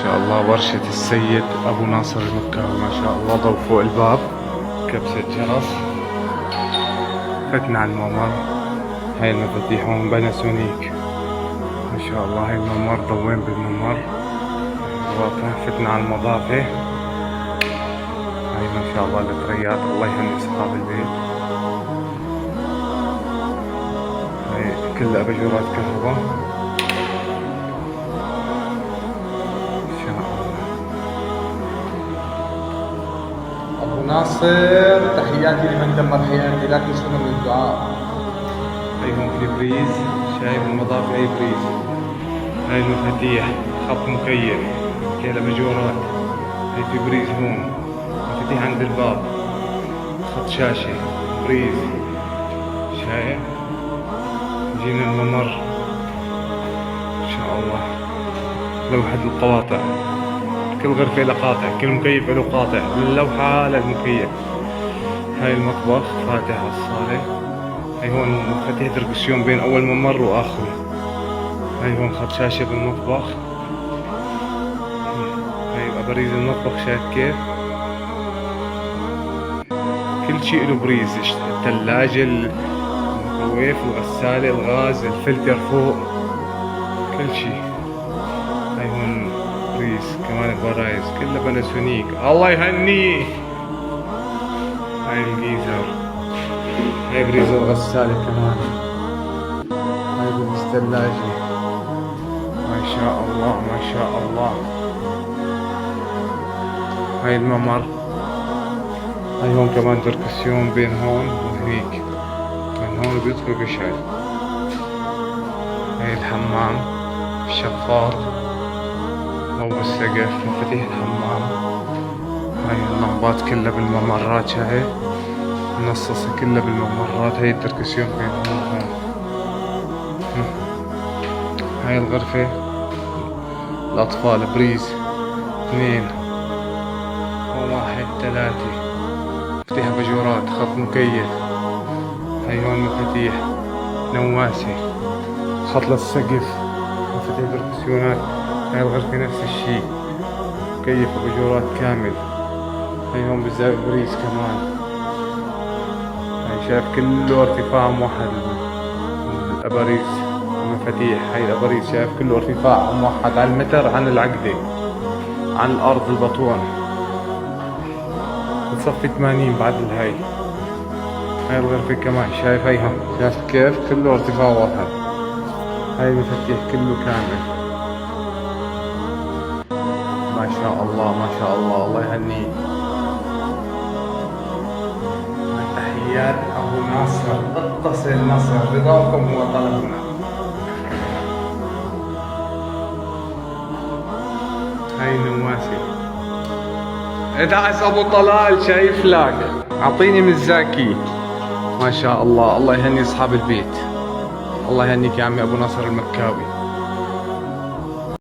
شاء الله ورشة السيد أبو ناصر المكاوي. ما شاء الله ضوء فوق الباب، كبسة جرس، فتنا على الممر. هاي المفاتيح هون باناسونيك ما شاء الله. هاي الممر، ضوين بالممر، فتنا على المضافة. هاي ما شاء الله البطاريات، الله يهني أصحاب البيت. هاي كلها أباجورات كهرباء ما شاء الله. أبو ناصر تحياتي لمن دمر حياتي، لا تنسونا من الدعاء. هاي هون في بريز، شايف المضافة؟ هاي بريز. هاي المفاتيح، خط مكيف، كيها الأباجورات. هاي في بريز هون، مفاتيح عند الباب، خط شاشة، بريز، شايف؟ جينا الممر ما شاء الله. لوحة القواطع، كل غرفة له قاطع، كل مكيف له قاطع، من اللوحة للمكيف. هاي المطبخ فاتح على الصالة. هاي هون مفاتيح دركسيون بين أول ممر وآخره. هاي هون خط شاشة بالمطبخ. هاي أباريز المطبخ، شايف كيف؟ كل شيء له بريز، الثلاجة، الميكروويف، الغسالة، الغاز، الفلتر فوق، كل شيء. هاي هون بريز كمان، البرايز كلها باناسونيك، الله يهنيه. هاي الجيزر، هاي بريز الغسالة كمان. هاي بريز الثلاجة ما شاء الله ما شاء الله. هاي الممر. هاي هون كمان دركسيون بين هون وهنيك، من هون بيدخل بشعر. هاي الحمام الشفاط، ضوء السقف، مفاتيح الحمام. هاي اللمبات كلها بالممرات، شايف؟ منصصة كلها بالممرات. هاي الدركسيون بين هون وهون. هاي الغرفة الأطفال، بريز 2 و1 3، مفاتيح أباجورات، خط مكيف. هاي هون مفاتيح نواسة، خط للسقف، مفاتيح دركسيونات. هاي الغرفة نفس الشي، مكيف أباجورات كامل. هاي هون بالزاوية بريز كمان. هاي شايف كله ارتفاع موحد، الأباريز المفاتيح. هاي الأباريز شايف كله ارتفاع موحد على المتر، عن العقدة، عن الأرض البطون، بتصفي 80 بعد الهاي. هاي الغرفة كمان، شايف؟ هيها شايف كيف كله ارتفاع واحد. هاي المفاتيح كله كامل ما شاء الله ما شاء الله، الله يهنيه. تحيات أبو ناصر، اتصل مصر، رضاكم هو طلبنا. هاي نواسي، ادعس أبو طلال، شايف لك؟ أعطيني من الزاكي ما شاء الله. الله يهني أصحاب البيت، الله يهنيك يا عمي أبو ناصر المكاوي.